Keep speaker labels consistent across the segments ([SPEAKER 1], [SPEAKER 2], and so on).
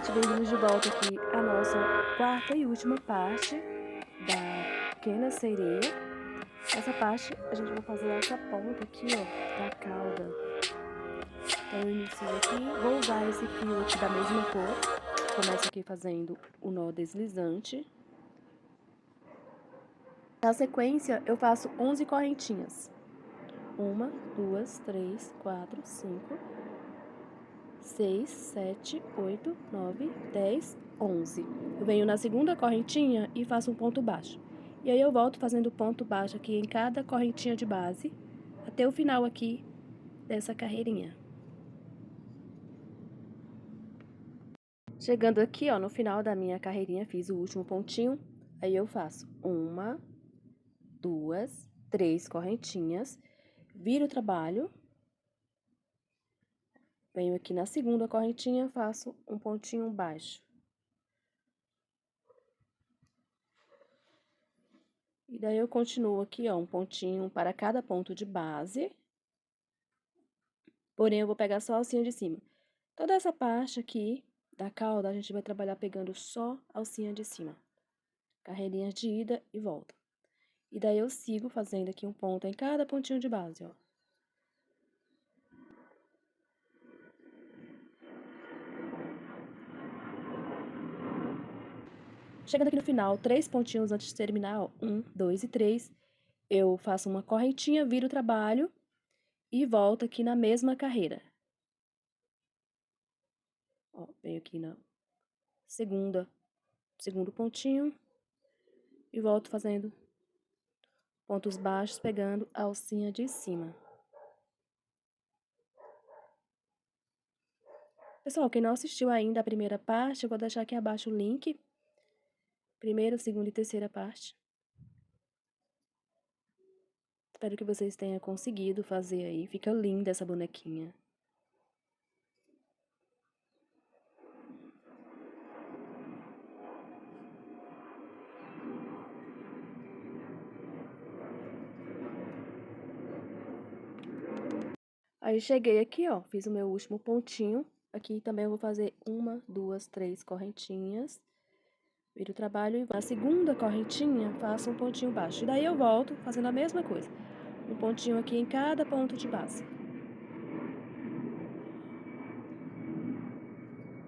[SPEAKER 1] gente, bem-vindos de volta aqui à nossa quarta e última parte da Pequena Sereia. Essa parte a gente vai fazer essa ponta aqui, ó, da cauda. Então eu inicio aqui, vou usar esse fio aqui da mesma cor. Começo aqui fazendo o nó deslizante. Na sequência, eu faço 11 correntinhas. 1, 2, 3, 4, 5, 6, 7, 8, 9, 10, 11. Eu venho na segunda correntinha e faço um ponto baixo. E aí eu volto fazendo ponto baixo aqui em cada correntinha de base, até o final aqui dessa carreirinha. Chegando aqui, ó, no final da minha carreirinha, fiz o último pontinho, aí eu faço 1, 2, 3 correntinhas, viro o trabalho, venho aqui na segunda correntinha, faço um pontinho baixo. E daí eu continuo aqui, ó, um pontinho para cada ponto de base. Porém, eu vou pegar só a alcinha de cima. Toda essa parte aqui da cauda, a gente vai trabalhar pegando só a alcinha de cima. Carreirinhas de ida e volta. E daí eu sigo fazendo aqui um ponto em cada pontinho de base, ó. Chegando aqui no final, 3 pontinhos antes de terminar, ó, 1, 2 e 3, eu faço uma correntinha, viro o trabalho e volto aqui na mesma carreira. Ó, venho aqui na segundo pontinho e volto fazendo pontos baixos, pegando a alcinha de cima. Pessoal, quem não assistiu ainda a primeira parte, eu vou deixar aqui abaixo o link. Primeira, segunda e terceira parte. Espero que vocês tenham conseguido fazer aí. Fica linda essa bonequinha. Aí, cheguei aqui, ó, fiz o meu último pontinho. Aqui também eu vou fazer 1, 2, 3 correntinhas. Viro o trabalho e na segunda correntinha faço um pontinho baixo. E daí eu volto fazendo a mesma coisa. Um pontinho aqui em cada ponto de base.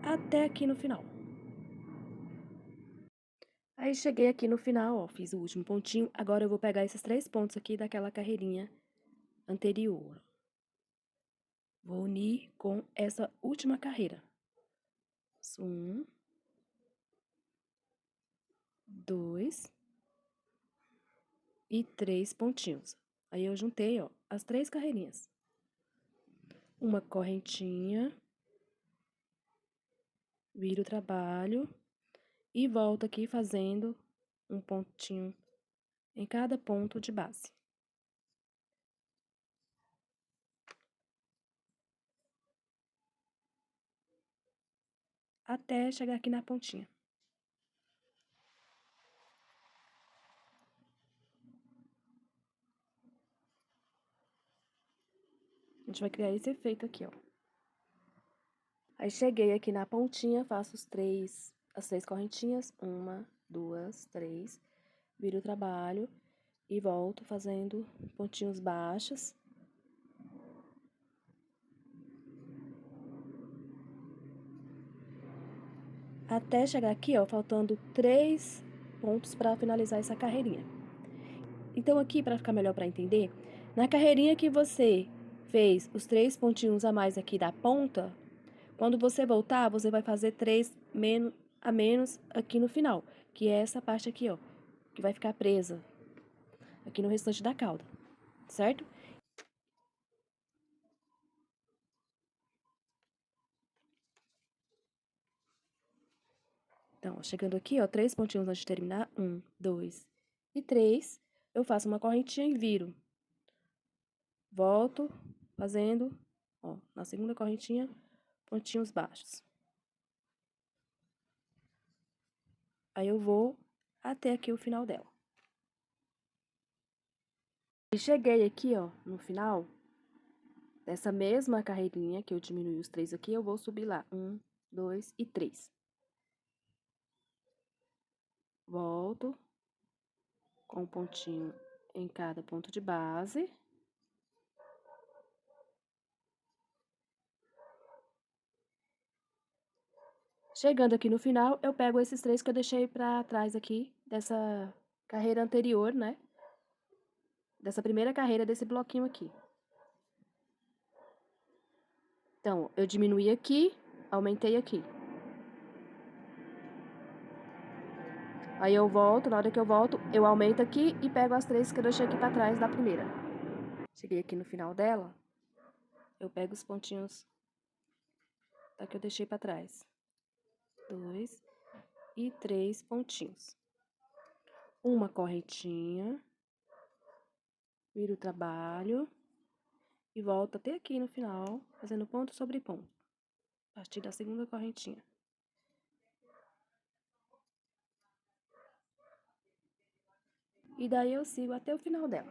[SPEAKER 1] Até aqui no final. Aí, cheguei aqui no final, ó, fiz o último pontinho. Agora eu vou pegar esses 3 pontos aqui daquela carreirinha anterior. Vou unir com essa última carreira. 1, 2 e 3 pontinhos. Aí, eu juntei, ó, as 3 carreirinhas. Uma correntinha, viro o trabalho e volto aqui fazendo um pontinho em cada ponto de base. Até chegar aqui na pontinha. A gente vai criar esse efeito aqui, ó. Aí, cheguei aqui na pontinha, faço as 3 correntinhas. 1, 2, 3. Viro o trabalho e volto fazendo pontinhos baixos. Até chegar aqui, ó, faltando 3 pontos para finalizar essa carreirinha. Então, aqui, para ficar melhor para entender, na carreirinha que você fez os 3 pontinhos a mais aqui da ponta, quando você voltar, você vai fazer 3 a menos aqui no final, que é essa parte aqui, ó, que vai ficar presa aqui no restante da cauda, certo? Então, ó, chegando aqui, ó, 3 pontinhos antes de terminar, 1, 2 e 3, eu faço uma correntinha e viro. Volto fazendo, ó, na segunda correntinha, pontinhos baixos. Aí, eu vou até aqui o final dela. E cheguei aqui, ó, no final dessa mesma carreirinha que eu diminui os 3 aqui, eu vou subir lá, 1, 2 e 3. volto com um pontinho em cada ponto de base. Chegando aqui no final, eu pego esses 3 que eu deixei pra trás aqui, dessa carreira anterior, né? Dessa primeira carreira desse bloquinho aqui. Então, eu diminuí aqui, aumentei aqui. Aí eu volto, na hora que eu volto, eu aumento aqui e pego as 3 que eu deixei aqui pra trás da primeira. Cheguei aqui no final dela, eu pego os pontinhos da que eu deixei pra trás. 2 e 3 pontinhos. Uma correntinha, viro o trabalho e volto até aqui no final, fazendo ponto sobre ponto, a partir da segunda correntinha. E daí eu sigo até o final dela.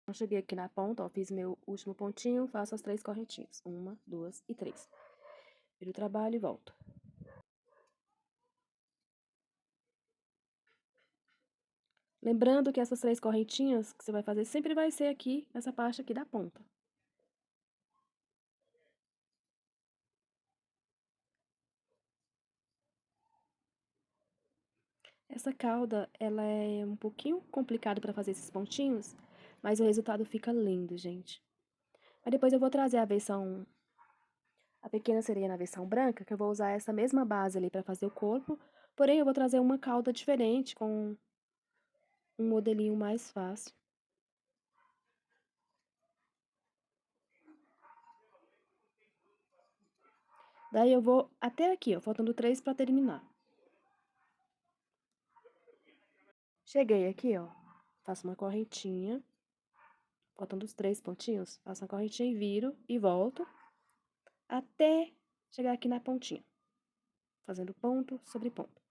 [SPEAKER 1] Eu cheguei aqui na ponta, ó, fiz meu último pontinho, faço as 3 correntinhas. 1, 2 e 3. Viro o trabalho e volto. Lembrando que essas 3 correntinhas que você vai fazer sempre vai ser aqui, nessa parte aqui da ponta. Essa cauda, ela é um pouquinho complicada para fazer esses pontinhos, mas o resultado fica lindo, gente. Mas depois eu vou trazer a pequena sereia na versão branca, que eu vou usar essa mesma base ali para fazer o corpo, porém eu vou trazer uma cauda diferente, com um modelinho mais fácil. Daí eu vou até aqui, ó, faltando 3 para terminar. Cheguei aqui, ó, faço uma correntinha, faltando os 3 pontinhos, faço uma correntinha e viro e volto até chegar aqui na pontinha, fazendo ponto sobre ponto.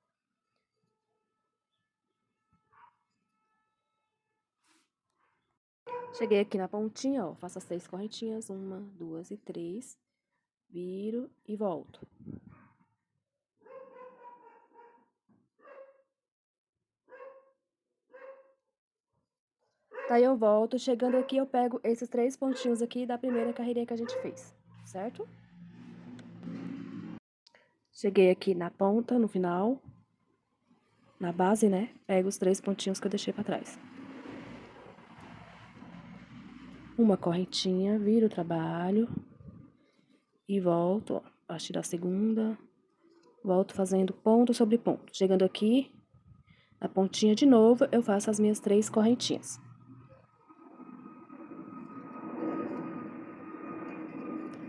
[SPEAKER 1] Cheguei aqui na pontinha, ó, faço as 3 correntinhas, 1, 2 e 3, viro e volto. Daí eu volto, chegando aqui eu pego esses 3 pontinhos aqui da primeira carreirinha que a gente fez, certo? Cheguei aqui na ponta, no final, na base, né? Pego os 3 pontinhos que eu deixei pra trás. Uma correntinha, viro o trabalho e volto, ó, a partir da segunda, volto fazendo ponto sobre ponto. Chegando aqui, na pontinha de novo, eu faço as minhas 3 correntinhas.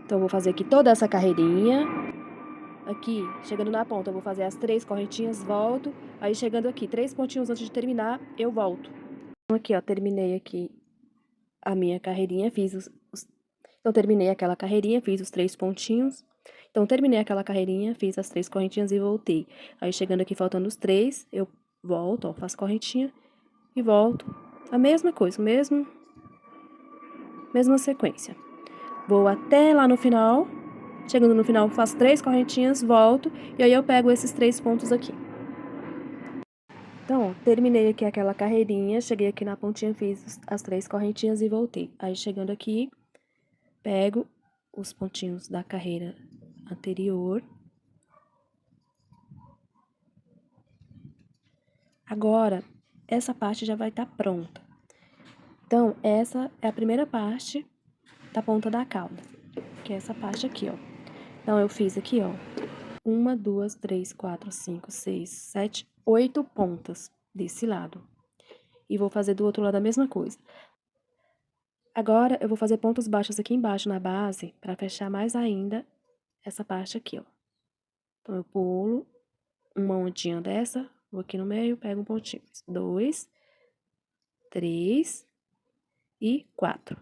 [SPEAKER 1] Então, eu vou fazer aqui toda essa carreirinha. Aqui, chegando na ponta, eu vou fazer as 3 correntinhas, volto. Aí, chegando aqui, 3 pontinhos antes de terminar, eu volto. Então, aqui, ó, terminei aqui a minha carreirinha, Então, terminei aquela carreirinha, fiz os 3 pontinhos. Então, terminei aquela carreirinha, fiz as 3 correntinhas e voltei. Aí, chegando aqui, faltando os 3, eu volto, ó, faço correntinha e volto. A mesma coisa, mesma sequência. Vou até lá no final. Chegando no final, faço 3 correntinhas, volto. E aí, eu pego esses 3 pontos aqui. Então, terminei aqui aquela carreirinha, cheguei aqui na pontinha, fiz as 3 correntinhas e voltei. Aí, chegando aqui, pego os pontinhos da carreira anterior. Agora, essa parte já vai estar pronta. Então, essa é a primeira parte da ponta da cauda, que é essa parte aqui, ó. Então, eu fiz aqui, ó, 1, 2, 3, 4, 5, 6, 7, 8 pontas desse lado. E vou fazer do outro lado a mesma coisa. Agora, eu vou fazer pontos baixos aqui embaixo na base, para fechar mais ainda essa parte aqui, ó. Então, eu pulo uma ondinha dessa, vou aqui no meio, pego um pontinho. 2, 3 e 4.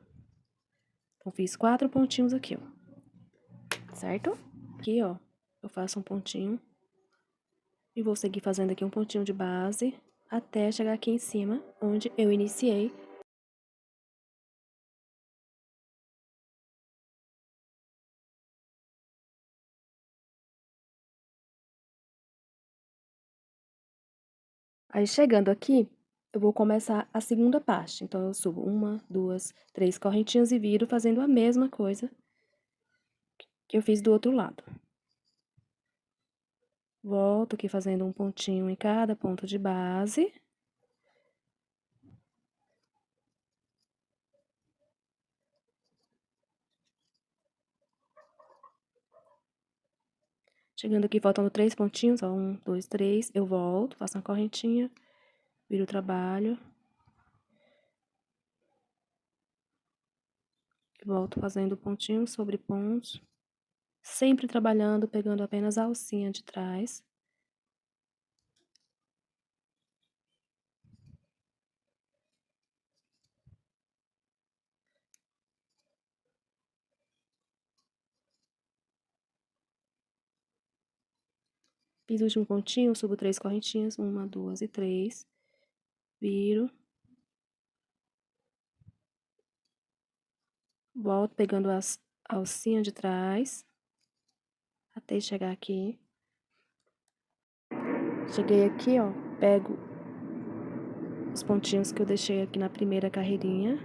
[SPEAKER 1] Então, fiz 4 pontinhos aqui, ó. Certo? Aqui, ó, eu faço um pontinho. E vou seguir fazendo aqui um pontinho de base, até chegar aqui em cima, onde eu iniciei Aí, chegando aqui, eu vou começar a segunda parte. Então, eu subo 1, 2, 3 correntinhas e viro fazendo a mesma coisa que eu fiz do outro lado. Volto aqui fazendo um pontinho em cada ponto de base. Chegando aqui, faltando 3 pontinhos, ó, 1, 2, 3, eu volto, faço uma correntinha, viro o trabalho. Volto fazendo pontinhos sobre pontos, sempre trabalhando, pegando apenas a alcinha de trás. Fiz o último pontinho, subo 3 correntinhas, 1, 2 e 3, viro. Volto pegando a alcinha de trás, até chegar aqui. Cheguei aqui, ó, pego os pontinhos que eu deixei aqui na primeira carreirinha.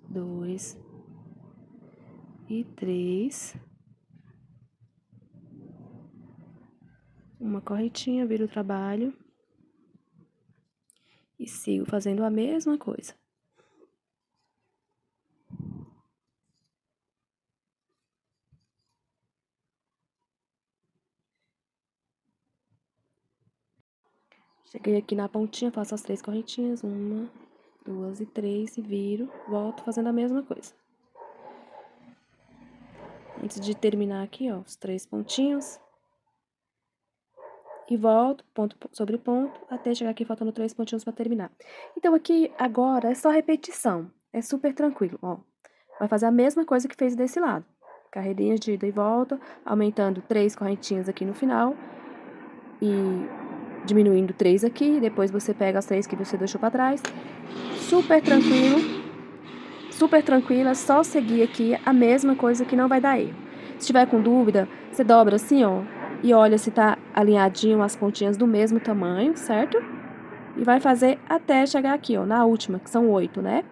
[SPEAKER 1] 2 e 3. Uma correntinha, viro o trabalho. E sigo fazendo a mesma coisa. Cheguei aqui na pontinha, faço as 3 correntinhas, 1, 2 e 3, e viro, volto fazendo a mesma coisa. Antes de terminar aqui, ó, os 3 pontinhos. E volto, ponto sobre ponto, até chegar aqui faltando 3 pontinhos pra terminar. Então, aqui, agora, é só repetição. É super tranquilo, ó. Vai fazer a mesma coisa que fez desse lado. Carreirinhas de ida e volta, aumentando 3 correntinhas aqui no final. E diminuindo 3 aqui, depois você pega as 3 que você deixou pra trás. Super tranquilo, super tranquilo, é só seguir aqui a mesma coisa que não vai dar erro. Se tiver com dúvida, você dobra assim, ó, e olha se tá alinhadinho as pontinhas do mesmo tamanho, certo? E vai fazer até chegar aqui, ó, na última, que são 8, né?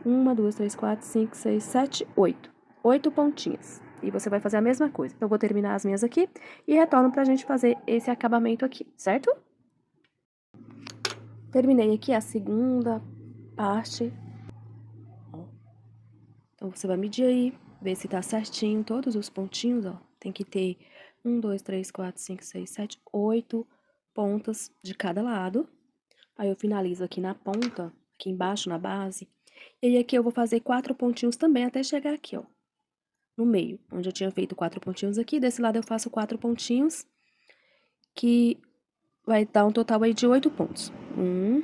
[SPEAKER 1] 1, 2, 3, 4, 5, 6, 7, 8. 8 pontinhas. E você vai fazer a mesma coisa. Então, eu vou terminar as minhas aqui e retorno pra gente fazer esse acabamento aqui, certo? Terminei aqui a segunda parte. Então, você vai medir aí, ver se tá certinho todos os pontinhos, ó. Tem que ter 1, 2, 3, 4, 5, 6, 7, 8 pontas de cada lado. Aí, eu finalizo aqui na ponta, aqui embaixo, na base. E aí, aqui eu vou fazer 4 pontinhos também até chegar aqui, ó, no meio. Onde eu tinha feito 4 pontinhos aqui, desse lado eu faço 4 pontinhos, que vai dar um total aí de 8 pontos. 1,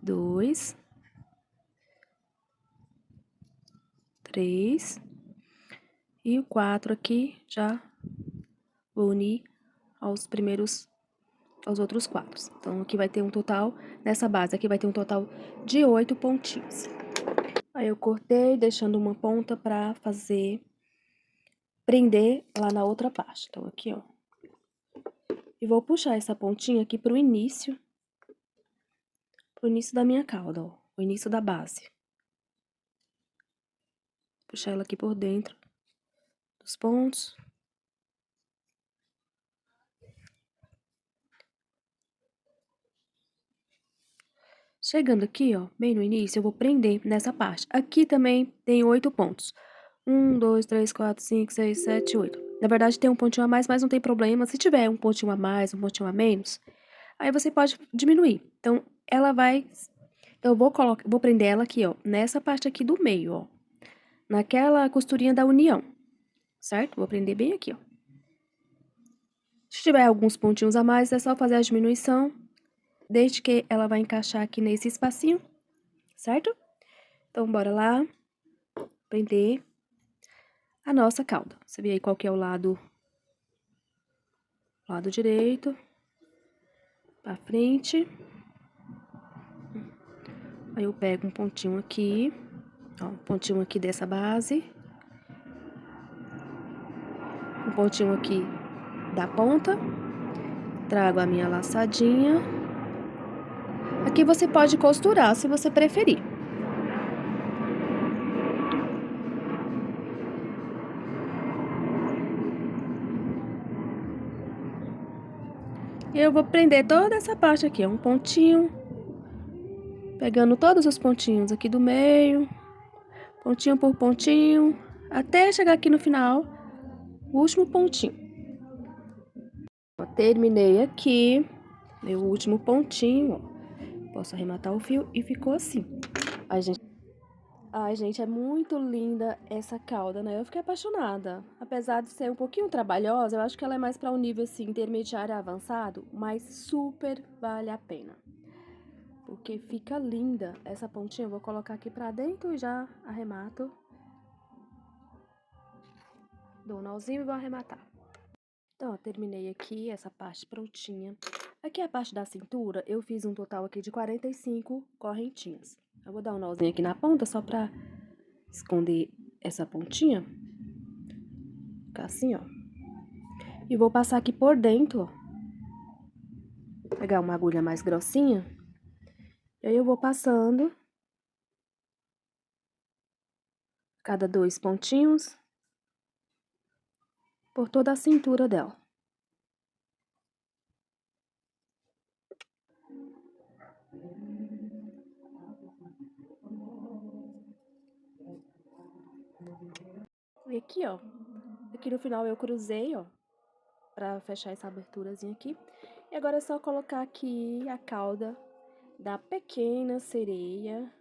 [SPEAKER 1] 2, 3 e o 4 aqui já vou unir aos outros 4. Então, aqui vai ter um total, nessa base aqui vai ter um total de 8 pontinhos. Aí, eu cortei, deixando uma ponta pra prender lá na outra parte. Então, aqui, ó. E vou puxar essa pontinha aqui pro início da minha cauda, ó. O início da base. Puxar ela aqui por dentro dos pontos. Chegando aqui, ó, bem no início, eu vou prender nessa parte. Aqui também tem 8 pontos. 1, 2, 3, 4, 5, 6, 7, 8. Na verdade, tem um pontinho a mais, mas não tem problema. Se tiver um pontinho a mais, um pontinho a menos, aí você pode diminuir. Então, ela vai... Então, eu vou prender ela aqui, ó, nessa parte aqui do meio, ó. Naquela costurinha da união, certo? Vou prender bem aqui, ó. Se tiver alguns pontinhos a mais, é só fazer a diminuição, desde que ela vai encaixar aqui nesse espacinho, certo? Então, bora lá, prender a nossa cauda. Você vê aí qual que é o lado direito, pra frente. Aí, eu pego um pontinho aqui, ó, um pontinho aqui dessa base. Um pontinho aqui da ponta. Trago a minha laçadinha. Aqui você pode costurar, se você preferir. Eu vou prender toda essa parte aqui, um pontinho. Pegando todos os pontinhos aqui do meio. Pontinho por pontinho. Até chegar aqui no final, o último pontinho. Ó, terminei aqui. Meu último pontinho, ó. Posso arrematar o fio e ficou assim. Ai, gente, é muito linda essa cauda, né? Eu fiquei apaixonada. Apesar de ser um pouquinho trabalhosa, eu acho que ela é mais para um nível, assim, intermediário avançado, mas super vale a pena. Porque fica linda essa pontinha. Eu vou colocar aqui pra dentro e já arremato. Dou um nozinho e vou arrematar. Então, ó, terminei aqui essa parte prontinha. Aqui a parte da cintura, eu fiz um total aqui de 45 correntinhas. Eu vou dar um nozinho aqui na ponta só pra esconder essa pontinha. Ficar assim, ó. E vou passar aqui por dentro, ó. Pegar uma agulha mais grossinha. E aí eu vou passando cada 2 pontinhos por toda a cintura dela. E aqui, ó. Aqui no final eu cruzei, ó, pra fechar essa aberturazinha aqui. E agora é só colocar aqui a cauda da pequena sereia.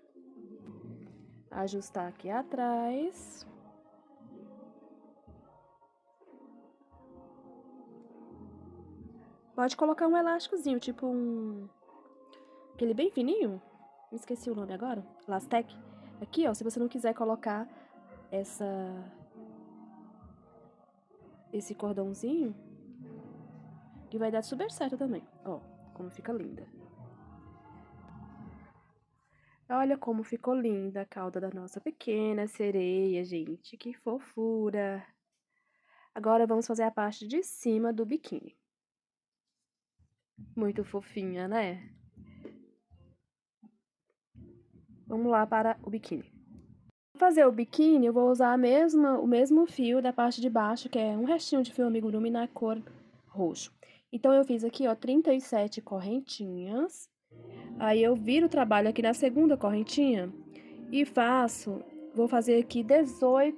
[SPEAKER 1] Ajustar aqui atrás. Pode colocar um elásticozinho, tipo aquele bem fininho. Me esqueci o nome agora. Lastec. Aqui, ó, se você não quiser colocar esse cordãozinho, que vai dar super certo também. Ó, como fica linda. Olha como ficou linda a cauda da nossa pequena sereia, gente. Que fofura! Agora vamos fazer a parte de cima do biquíni. Muito fofinha, né? Vamos lá para o biquíni. Para fazer o biquíni, eu vou usar o mesmo fio da parte de baixo, que é um restinho de fio amigurumi na cor roxo. Então, eu fiz aqui, ó, 37 correntinhas. Aí, eu viro o trabalho aqui na segunda correntinha e vou fazer aqui 18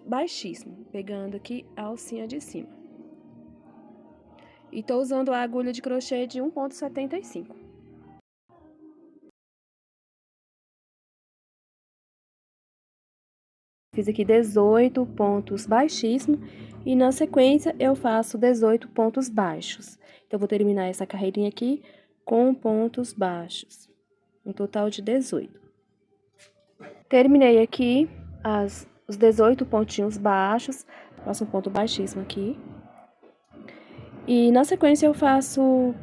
[SPEAKER 1] baixíssimo, pegando aqui a alcinha de cima. E tô usando a agulha de crochê de 1,75. Fiz aqui 18 pontos baixíssimos e na sequência eu faço 18 pontos baixos. Então, eu vou terminar essa carreirinha aqui com pontos baixos, um total de 18. Terminei aqui os 18 pontinhos baixos, faço um ponto baixíssimo aqui. E na sequência eu faço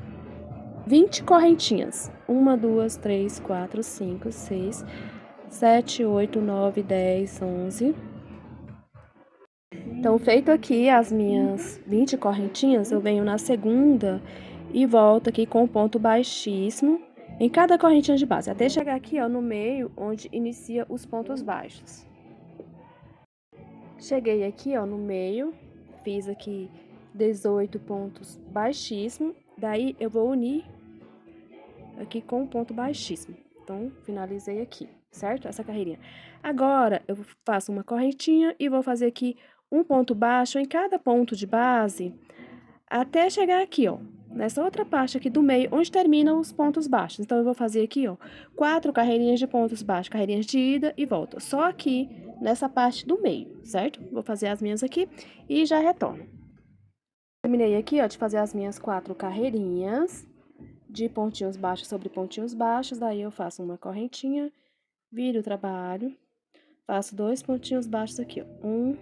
[SPEAKER 1] 20 correntinhas. 1, 2, 3, 4, 5, 6, 7, 8, 9, 10, 11. Então, feito aqui as minhas 20 correntinhas, eu venho na segunda e volto aqui com um ponto baixíssimo em cada correntinha de base, até chegar aqui, ó, no meio, onde inicia os pontos baixos. Cheguei aqui, ó, no meio, fiz aqui 18 pontos baixíssimos, daí eu vou unir aqui com um ponto baixíssimo. Então, finalizei aqui, certo? Essa carreirinha. Agora, eu faço uma correntinha e vou fazer aqui um ponto baixo em cada ponto de base, até chegar aqui, ó, nessa outra parte aqui do meio, onde terminam os pontos baixos. Então, eu vou fazer aqui, ó, 4 carreirinhas de pontos baixos, carreirinhas de ida e volta. Só aqui, nessa parte do meio, certo? Vou fazer as minhas aqui e já retorno. Terminei aqui, ó, de fazer as minhas 4 carreirinhas de pontinhos baixos sobre pontinhos baixos, daí eu faço uma correntinha, viro o trabalho, faço 2 pontinhos baixos aqui, ó, 1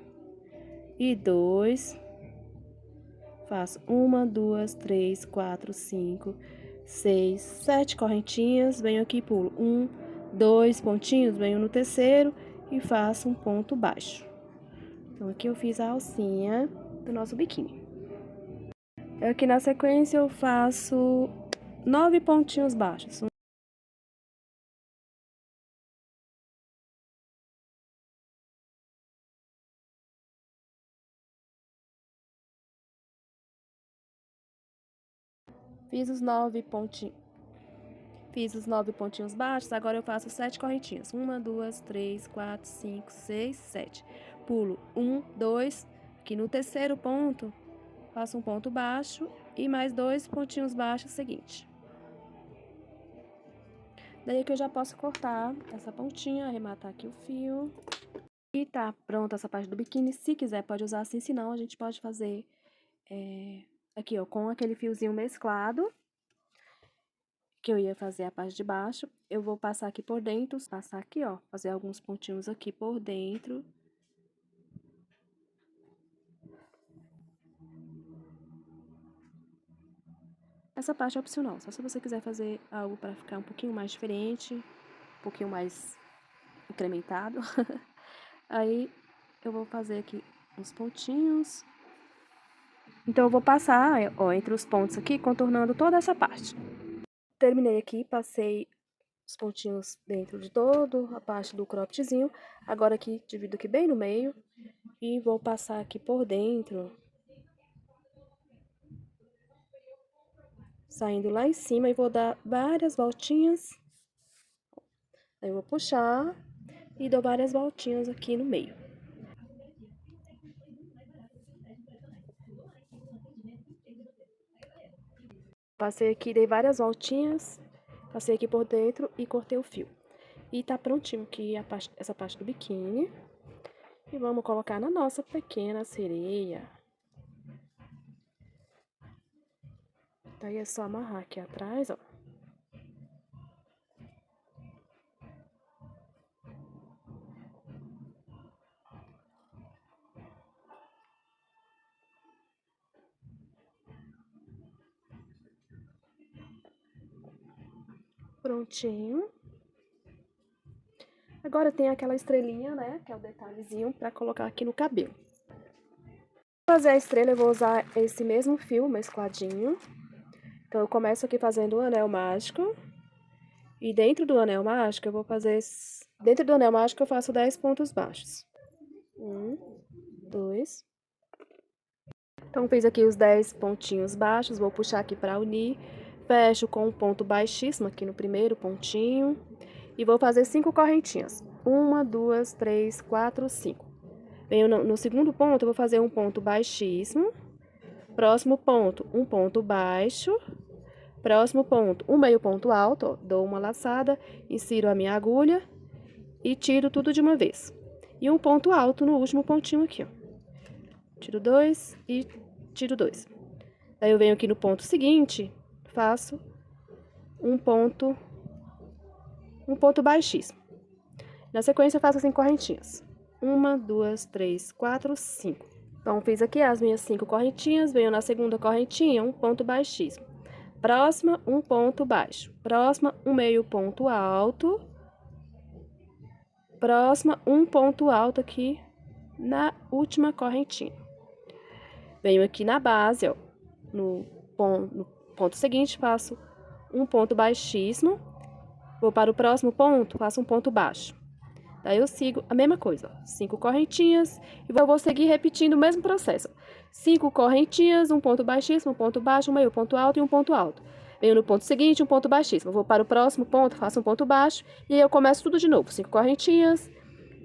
[SPEAKER 1] e 2, faço 1, 2, 3, 4, 5, 6, 7 correntinhas, venho aqui e pulo 1, 2 pontinhos, venho no terceiro e faço um ponto baixo. Então, aqui eu fiz a alcinha do nosso biquíni. Aqui na sequência eu faço 9 pontinhos baixos. Fiz os 9 pontinhos baixos, agora eu faço 7 correntinhas. 1, 2, 3, 4, 5, 6, 7. Pulo 1, 2, aqui no terceiro ponto, faço um ponto baixo e mais 2 pontinhos baixos seguinte. Daí que eu já posso cortar essa pontinha, arrematar aqui o fio. E tá pronta essa parte do biquíni. Se quiser, pode usar assim, senão a gente pode fazer aqui, ó, com aquele fiozinho mesclado, que eu ia fazer a parte de baixo. Eu vou passar aqui por dentro, passar aqui, ó, fazer alguns pontinhos aqui por dentro. Essa parte é opcional, só se você quiser fazer algo para ficar um pouquinho mais diferente, um pouquinho mais incrementado. Aí, eu vou fazer aqui uns pontinhos. Então, eu vou passar, ó, entre os pontos aqui, contornando toda essa parte. Terminei aqui, passei os pontinhos dentro de toda a parte do croppedzinho. Agora aqui, divido aqui bem no meio e vou passar aqui por dentro, saindo lá em cima, e vou dar várias voltinhas. Aí eu vou puxar e dou várias voltinhas aqui no meio. Passei aqui, dei várias voltinhas, passei aqui por dentro e cortei o fio. E tá prontinho aqui essa parte do biquíni. E vamos colocar na nossa pequena sereia. Daí é só amarrar aqui atrás, ó. Prontinho. Agora tem aquela estrelinha, né, que é o detalhezinho pra colocar aqui no cabelo. Para fazer a estrela, eu vou usar esse mesmo fio mescladinho. Então, eu começo aqui fazendo o anel mágico. E dentro do anel mágico, eu vou fazer... Dentro do anel mágico, eu faço 10 pontos baixos. 1, 2... Então, fiz aqui os 10 pontinhos baixos, vou puxar aqui para unir. Fecho com um ponto baixíssimo aqui no primeiro pontinho. E vou fazer 5 correntinhas. 1, 2, 3, 4, 5. Venho no segundo ponto, eu vou fazer um ponto baixíssimo. Próximo ponto, um ponto baixo. Próximo ponto, um meio ponto alto, ó, dou uma laçada, insiro a minha agulha e tiro tudo de uma vez. E um ponto alto no último pontinho aqui, ó. Tiro 2 e tiro 2. Daí eu venho aqui no ponto seguinte, faço um ponto baixíssimo. Na sequência, eu faço assim correntinhas. 1, 2, 3, 4, 5. Então, fiz aqui as minhas 5 correntinhas, venho na segunda correntinha, um ponto baixíssimo. Próxima, um ponto baixo. Próxima, um meio ponto alto. Próxima, um ponto alto aqui na última correntinha. Venho aqui na base, ó, no ponto seguinte, faço um ponto baixíssimo. Vou para o próximo ponto, faço um ponto baixo. Daí eu sigo a mesma coisa, ó, 5 correntinhas, e vou seguir repetindo o mesmo processo. 5 correntinhas, um ponto baixíssimo, um ponto baixo, um meio ponto alto e um ponto alto. Venho no ponto seguinte, um ponto baixíssimo. Vou para o próximo ponto, faço um ponto baixo, e aí eu começo tudo de novo. 5 correntinhas,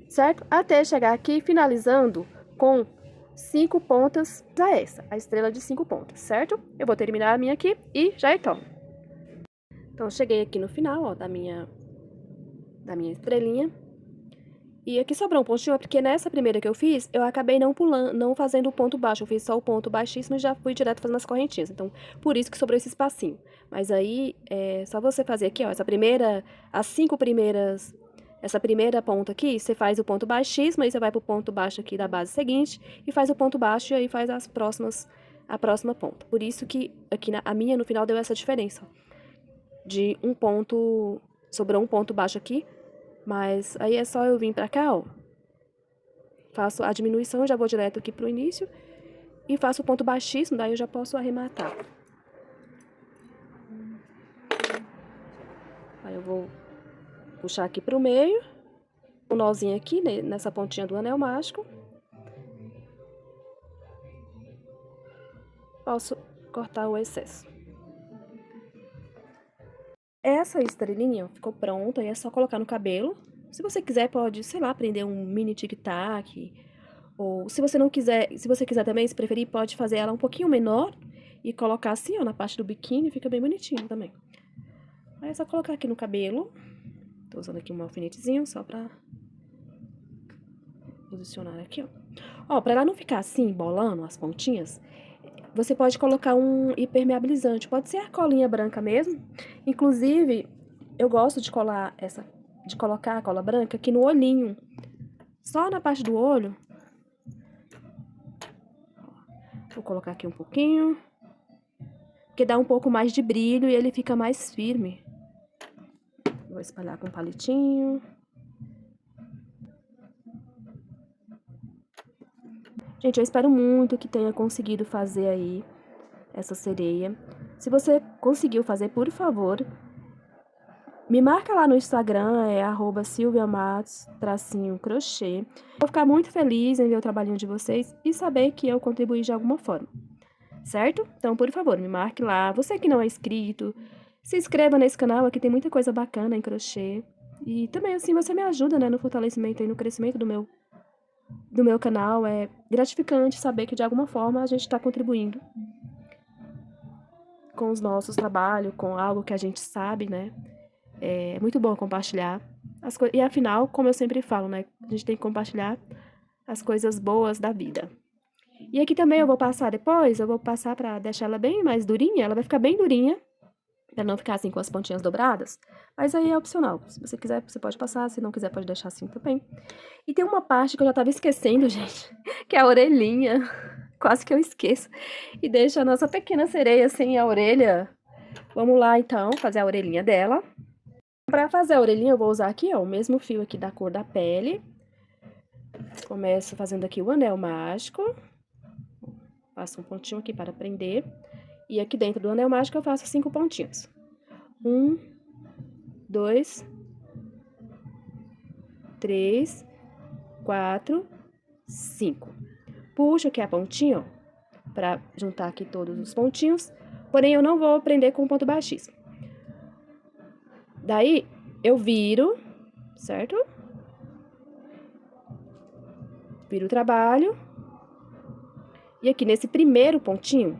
[SPEAKER 1] certo? Até chegar aqui, finalizando com 5 pontas a estrela de 5 pontas, certo? Eu vou terminar a minha aqui e já retorno. Então, cheguei aqui no final, ó, da minha estrelinha. E aqui sobrou um pontinho, porque nessa primeira que eu fiz, eu acabei não fazendo o ponto baixo. Eu fiz só o ponto baixíssimo e já fui direto fazendo as correntinhas. Então, por isso que sobrou esse espacinho. Mas aí, é só você fazer aqui, ó, as 5 primeiras, essa primeira ponta aqui, você faz o ponto baixíssimo, aí você vai pro ponto baixo aqui da base seguinte, e faz o ponto baixo, e aí faz a próxima ponta. Por isso que aqui a minha, no final, deu essa diferença, ó, de um ponto, sobrou um ponto baixo aqui. Mas aí é só eu vir pra cá, ó. Faço a diminuição, já vou direto aqui pro início. e faço o ponto baixíssimo, daí eu já posso arrematar. Aí eu vou puxar aqui pro meio, um nozinho aqui, né, nessa pontinha do anel mágico. Posso cortar o excesso. Essa estrelinha ficou pronta e é só colocar no cabelo. Se você quiser, pode, sei lá, prender um mini tic-tac. Ou se você não quiser, se você quiser também, se preferir, pode fazer ela um pouquinho menor e colocar assim, ó, na parte do biquíni, fica bem bonitinho também. Aí é só colocar aqui no cabelo. Tô usando aqui um alfinetezinho só pra posicionar aqui, ó. Ó, pra ela não ficar assim, bolando as pontinhas, você pode colocar um impermeabilizante. Pode ser a colinha branca mesmo. Inclusive, eu gosto de colocar a cola branca aqui no olhinho. Só na parte do olho. Vou colocar aqui um pouquinho. Porque dá um pouco mais de brilho e ele fica mais firme. Vou espalhar com um palitinho. Gente, eu espero muito que tenha conseguido fazer aí essa sereia. Se você conseguiu fazer, por favor, me marca lá no Instagram, é @silviamatos_crochê. Vou ficar muito feliz em ver o trabalhinho de vocês e saber que eu contribuí de alguma forma, certo? Então, por favor, me marque lá. Você que não é inscrito, se inscreva nesse canal, aqui tem muita coisa bacana em crochê. E também, assim, você me ajuda, né, no fortalecimento e no crescimento do meu canal. É gratificante saber que, de alguma forma, a gente está contribuindo com os nossos trabalhos, com algo que a gente sabe, né? É muito bom compartilhar as coisas. E afinal, como eu sempre falo, né? A gente tem que compartilhar as coisas boas da vida. E aqui também eu vou passar depois, eu vou passar pra deixar ela bem mais durinha. Ela vai ficar bem durinha, pra não ficar assim com as pontinhas dobradas. Mas aí é opcional. Se você quiser, você pode passar. Se não quiser, pode deixar assim também. E tem uma parte que eu já tava esquecendo, gente, que é a orelhinha. Quase que eu esqueço. E deixa a nossa pequena sereia sem a orelha. Vamos lá, então, fazer a orelhinha dela. Pra fazer a orelhinha, eu vou usar aqui, ó, o mesmo fio aqui da cor da pele. Começo fazendo aqui o anel mágico. Faço um pontinho aqui para prender. E aqui dentro do anel mágico eu faço 5 pontinhos. 1, 2, 3, 4, 5. Puxo aqui a pontinha, ó, pra juntar aqui todos os pontinhos. Porém, eu não vou prender com ponto baixíssimo. Daí, eu viro, certo? Viro o trabalho. E aqui nesse primeiro pontinho,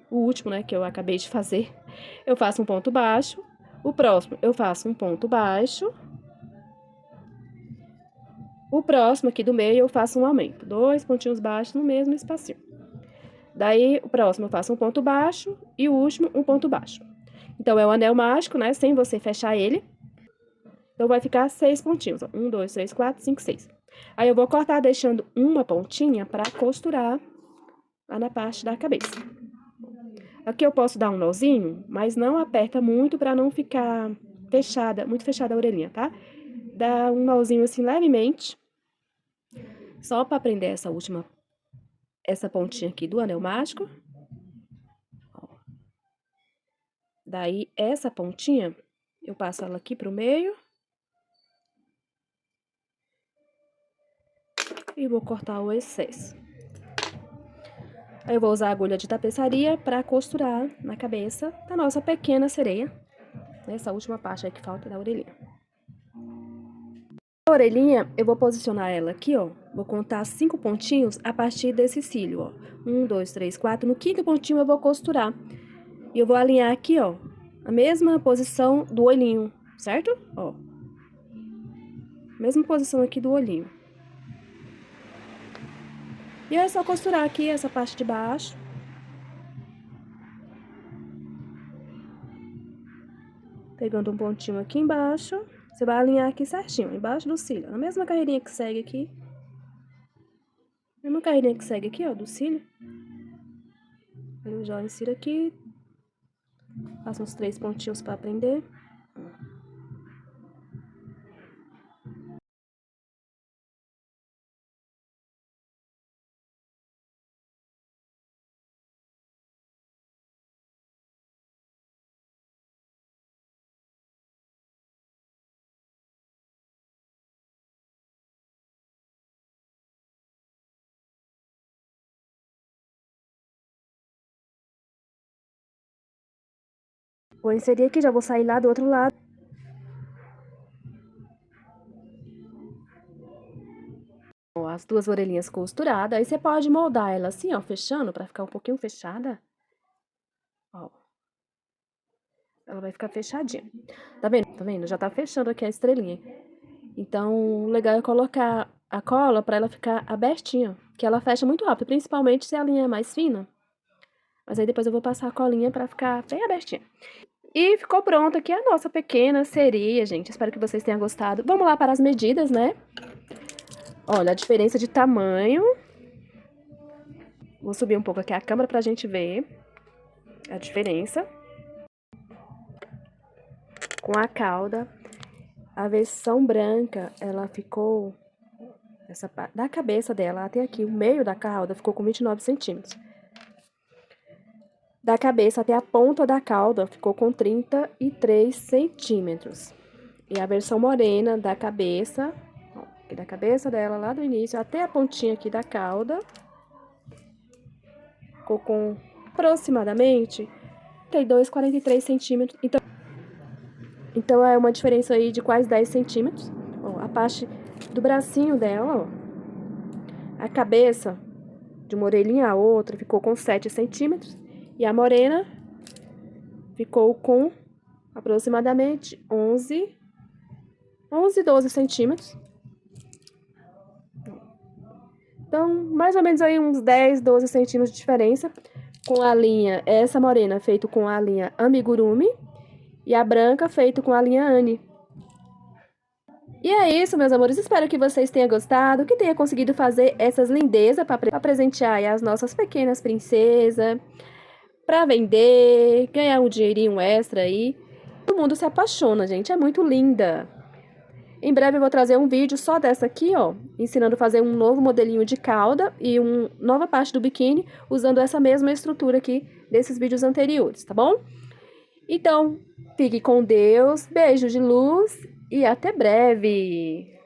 [SPEAKER 1] o último, né, que eu acabei de fazer, eu faço um ponto baixo. O próximo, eu faço um ponto baixo. O próximo aqui do meio, eu faço um aumento. 2 pontinhos baixos no mesmo espacinho. Daí, o próximo eu faço um ponto baixo e o último um ponto baixo. Então, é o anel mágico, né, sem você fechar ele. Então, vai ficar 6 pontinhos, ó. 1, 2, 3, 4, 5, 6. Aí, eu vou cortar deixando uma pontinha pra costurar lá na parte da cabeça. Aqui eu posso dar um nozinho, mas não aperta muito pra não ficar fechada, muito fechada a orelhinha, tá? Dá um nozinho assim levemente, só pra prender essa pontinha aqui do anel mágico. Daí, essa pontinha, eu passo ela aqui pro meio. E vou cortar o excesso. Aí eu vou usar a agulha de tapeçaria pra costurar na cabeça da nossa pequena sereia. Essa última parte aí que falta da orelhinha. A orelhinha, eu vou posicionar ela aqui, ó. Vou contar 5 pontinhos a partir desse cílio, ó. 1, 2, 3, 4. No quinto pontinho eu vou costurar. E eu vou alinhar aqui, ó, a mesma posição do olhinho, certo? Ó. Mesma posição aqui do olhinho. E é só costurar aqui essa parte de baixo. Pegando um pontinho aqui embaixo. Você vai alinhar aqui certinho, embaixo do cílio. Na mesma carreirinha que segue aqui. Mesma carreirinha que segue aqui, ó, do cílio. Eu já insiro aqui. Faço uns 3 pontinhos pra prender. Vou inserir aqui, já vou sair lá do outro lado. Ó, as duas orelhinhas costuradas. Aí você pode moldar ela assim, ó, fechando, pra ficar um pouquinho fechada. Ó. Ela vai ficar fechadinha. Tá vendo? Tá vendo? Já tá fechando aqui a estrelinha. Então, o legal é colocar a cola pra ela ficar abertinha, que ela fecha muito rápido, principalmente se a linha é mais fina. Mas aí depois eu vou passar a colinha pra ficar bem abertinha. E ficou pronta aqui a nossa pequena sereia, gente. Espero que vocês tenham gostado. Vamos lá para as medidas, né? Olha, a diferença de tamanho. Vou subir um pouco aqui a câmera pra gente ver a diferença. Com a cauda, a versão branca, ela ficou... da cabeça dela até aqui, o meio da cauda ficou com 29 centímetros. Da cabeça até a ponta da cauda ficou com 33 centímetros. E a versão morena da cabeça, ó, aqui da cabeça dela, lá do início, até a pontinha aqui da cauda, ficou com aproximadamente 32, 43 centímetros. Então é uma diferença aí de quase 10 centímetros. Ó, a parte do bracinho dela, ó, a cabeça de uma orelhinha a outra ficou com 7 centímetros. E a morena ficou com aproximadamente 11, 12 centímetros. Então, mais ou menos aí uns 10, 12 centímetros de diferença. Com a linha, essa morena feito com a linha Amigurumi e a branca feito com a linha Anne. E é isso, meus amores. Espero que vocês tenham gostado, que tenham conseguido fazer essas lindezas para presentear aí as nossas pequenas princesas, para vender, ganhar um dinheirinho extra aí. Todo mundo se apaixona, gente. É muito linda. Em breve eu vou trazer um vídeo só dessa aqui, ó, ensinando a fazer um novo modelinho de cauda e uma nova parte do biquíni, usando essa mesma estrutura aqui desses vídeos anteriores, tá bom? Então, fique com Deus, beijo de luz e até breve!